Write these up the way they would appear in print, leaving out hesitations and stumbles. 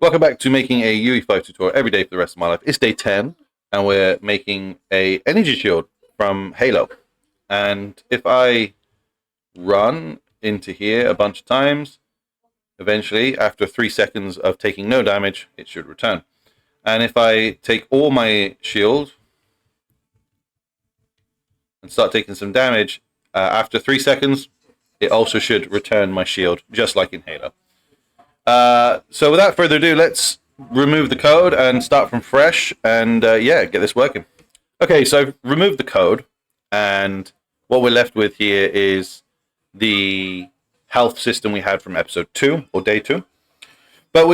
Welcome back to making a UE5 tutorial every day for the rest of my life. It's day 10, and we're making a energy shield from Halo. And if I run into here a bunch of times, eventually, after 3 seconds of taking no damage, it should return. And if I take all my shield and start taking some damage, after 3 seconds, it also should return my shield, just like in Halo. So without further ado, let's remove the code and start from fresh and get this working. Okay, so I've removed the code, and what we're left with here is the health system we had from episode 2 or day 2. But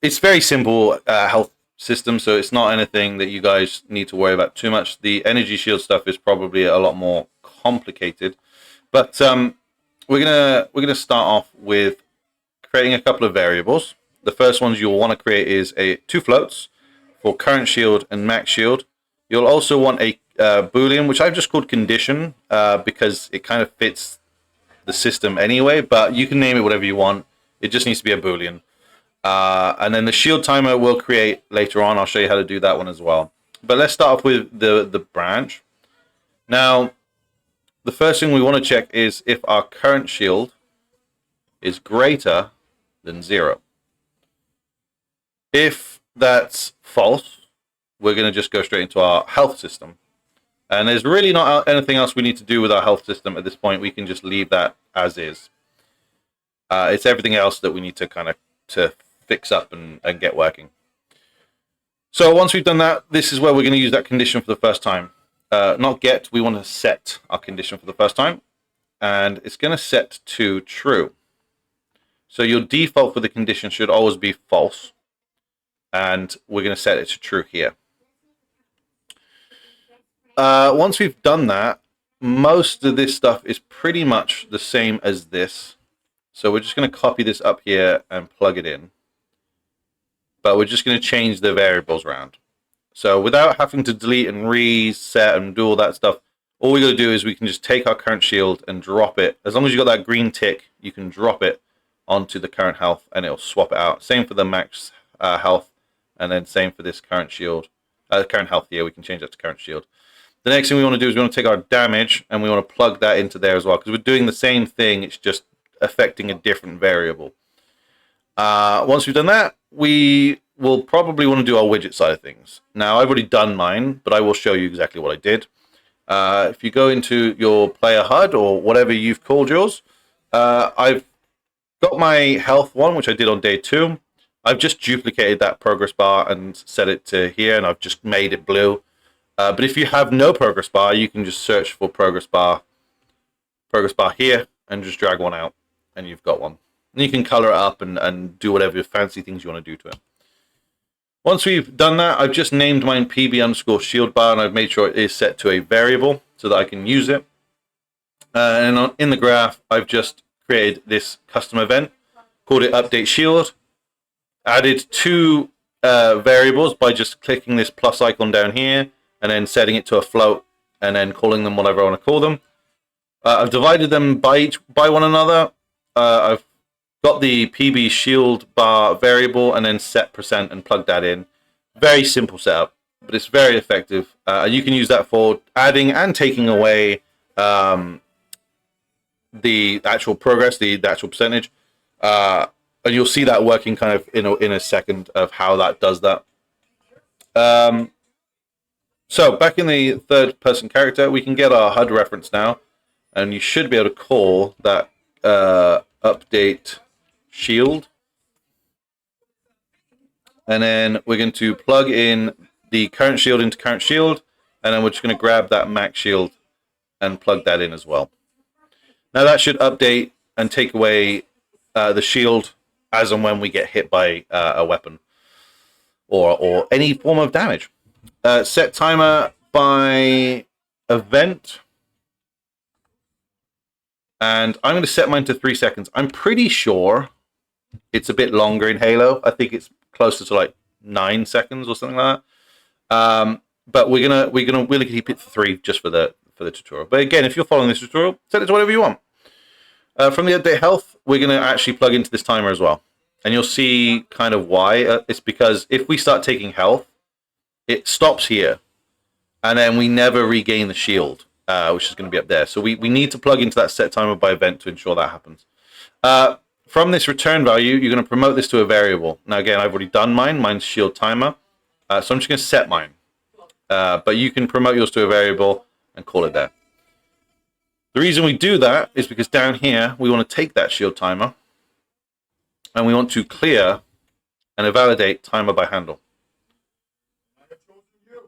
it's very simple health system, so it's not anything that you guys need to worry about too much. The energy shield stuff is probably a lot more complicated, but we're gonna start off with creating a couple of variables. The first ones you'll want to create is two floats for current shield and max shield. You'll also want a boolean, which I've just called condition because it kind of fits the system anyway, but you can name it whatever you want. It just needs to be a boolean. And then the shield timer we'll create later on. I'll show you how to do that one as well. But let's start off with the branch. Now, the first thing we want to check is if our current shield is greater than 0. If that's false, we're going to just go straight into our health system. And there's really not anything else we need to do with our health system at this point. We can just leave that as is. It's everything else that we need to kind of fix up and get working. So once we've done that, this is where we're going to use that condition for the first time. Not get, we want to set our condition for the first time. And it's going to set to true. So your default for the condition should always be false. And we're going to set it to true here. Once we've done that, most of this stuff is pretty much the same as this. So we're just going to copy this up here and plug it in. But we're just going to change the variables around. So without having to delete and reset and do all that stuff, all we got to do is we can just take our current shield and drop it. As long as you got that green tick, you can drop it onto the current health and it'll swap it out. Same for the max health, and then same for this current shield. Current health here, we can change that to current shield. The next thing we want to do is we want to take our damage and we want to plug that into there as well, because we're doing the same thing, it's just affecting a different variable. Once we've done that, we will probably want to do our widget side of things. Now, I've already done mine, but I will show you exactly what I did. If you go into your player HUD or whatever you've called yours, I've got my health one, which I did on day 2. I've just duplicated that progress bar and set it to here, and I've just made it blue. But if you have no progress bar, you can just search for progress bar here, and just drag one out, and you've got one. And you can color it up and do whatever fancy things you want to do to it. Once we've done that, I've just named mine PB_shield bar, and I've made sure it is set to a variable so that I can use it. In the graph, I've just created this custom event, called it update shield, added 2 variables by just clicking this plus icon down here and then setting it to a float and then calling them whatever I want to call them. I've divided them by one another. I've got the PB shield bar variable and then set % and plug that in. Very simple setup, but it's very effective. You can use that for adding and taking away the actual progress, the actual percentage, and you'll see that working kind of in a second of how that does that. So back in the third person character, we can get our HUD reference now, and you should be able to call that update shield, and then we're going to plug in the current shield into current shield, and then we're just going to grab that max shield and plug that in as well. Now that should update and take away the shield as and when we get hit by a weapon or any form of damage. Set timer by event, and I'm going to set mine to 3 seconds. I'm pretty sure it's a bit longer in Halo. I think it's closer to like 9 seconds or something like that. But we're gonna really keep it to 3 just for the tutorial. But again, if you're following this tutorial, set it to whatever you want. From the update health, we're going to actually plug into this timer as well. And you'll see kind of why. It's because if we start taking health, it stops here. And then we never regain the shield, which is going to be up there. So we need to plug into that set timer by event to ensure that happens. From this return value, you're going to promote this to a variable. Now, again, I've already done mine. Mine's shield timer. So I'm just going to set mine. But you can promote yours to a variable and call it there. The reason we do that is because down here, we want to take that shield timer and we want to clear and invalidate timer by handle.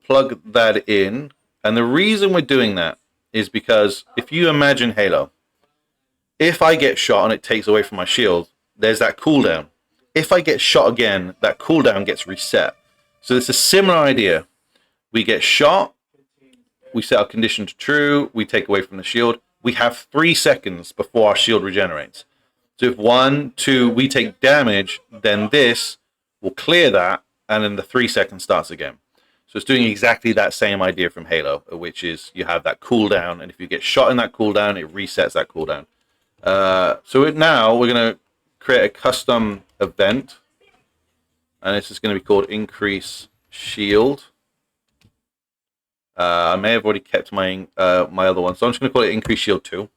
Plug that in. And the reason we're doing that is because if you imagine Halo, if I get shot and it takes away from my shield, there's that cooldown. If I get shot again, that cooldown gets reset. So it's a similar idea. We get shot, we set our condition to true, we take away from the shield. We have 3 seconds before our shield regenerates. So if 1, 2, we take damage, then this will clear that, and then the 3 seconds starts again. So it's doing exactly that same idea from Halo, which is you have that cooldown, and if you get shot in that cooldown, it resets that cooldown. Now we're going to create a custom event, and this is going to be called increase shield. I may have already kept my my other one, so I'm just going to call it increase shield 2.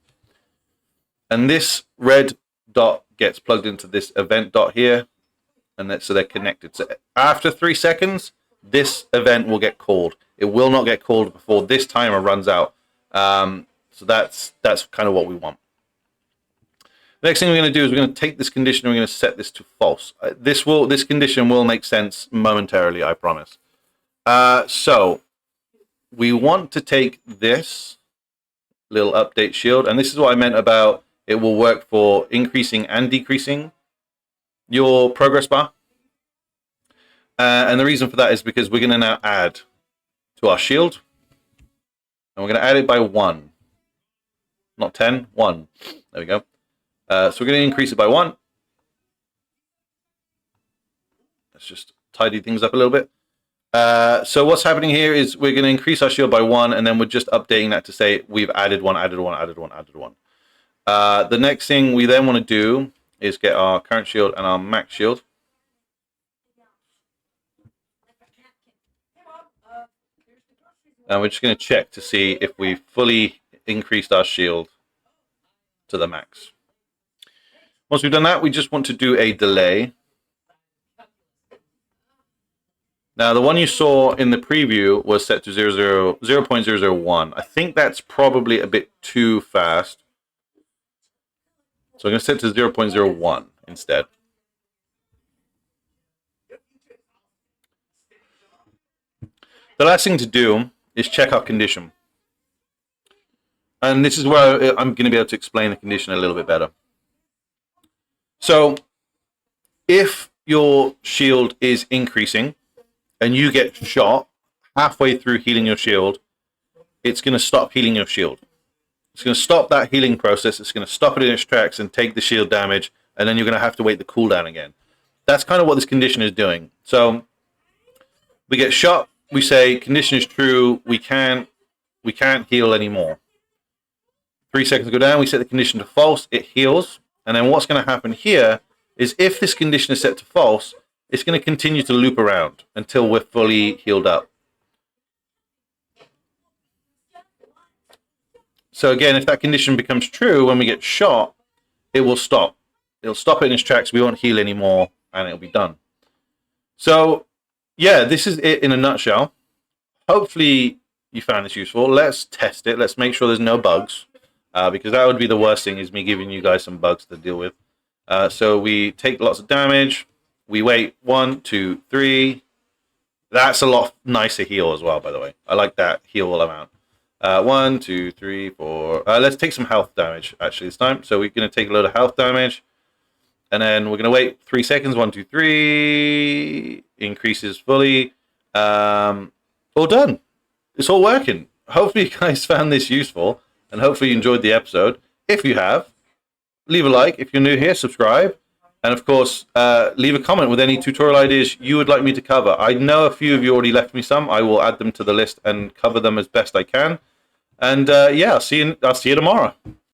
And this red dot gets plugged into this event dot here, and so they're connected. So after 3 seconds, this event will get called. It will not get called before this timer runs out. So that's kind of what we want. The next thing we're going to do is we're going to take this condition and we're going to set this to false. This condition will make sense momentarily, I promise. So we want to take this little update shield, and this is what I meant about it will work for increasing and decreasing your progress bar. And the reason for that is because we're going to now add to our shield, and we're going to add it by 1. Not 10, 1. There we go. So we're going to increase it by 1. Let's just tidy things up a little bit. So what's happening here is we're going to increase our shield by 1, and then we're just updating that to say we've added 1, added 1, added 1, added 1. The next thing we then want to do is get our current shield and our max shield. And we're just going to check to see if we fully increased our shield to the max. Once we've done that, we just want to do a delay. Now, the one you saw in the preview was set to 0.001. I think that's probably a bit too fast. So I'm going to set it to 0.01 instead. The last thing to do is check our condition. And this is where I'm going to be able to explain the condition a little bit better. So if your shield is increasing and you get shot halfway through healing your shield, it's going to stop healing your shield. It's going to stop that healing process. It's going to stop it in its tracks and take the shield damage, and then you're going to have to wait the cooldown again. That's kind of what this condition is doing. So we get shot, we say condition is true, we can't heal anymore. 3 seconds go down, we set the condition to false, it heals, and then what's going to happen here is if this condition is set to false, it's going to continue to loop around until we're fully healed up. So again, if that condition becomes true when we get shot, it will stop. It'll stop it in its tracks, we won't heal anymore, and it'll be done. So yeah, this is it in a nutshell. Hopefully you found this useful. Let's test it. Let's make sure there's no bugs, because that would be the worst thing, is me giving you guys some bugs to deal with. So we take lots of damage. We wait 1, 2, 3. That's a lot nicer heal as well, by the way. I like that heal amount. 1, 2, 3, 4. Let's take some health damage actually this time. So we're going to take a load of health damage. And then we're going to wait 3 seconds. 1, 2, 3. Increases fully. All done. It's all working. Hopefully you guys found this useful, and hopefully you enjoyed the episode. If you have, leave a like. If you're new here, subscribe. And of course, leave a comment with any tutorial ideas you would like me to cover. I know a few of you already left me some. I will add them to the list and cover them as best I can. And yeah, I'll see you tomorrow.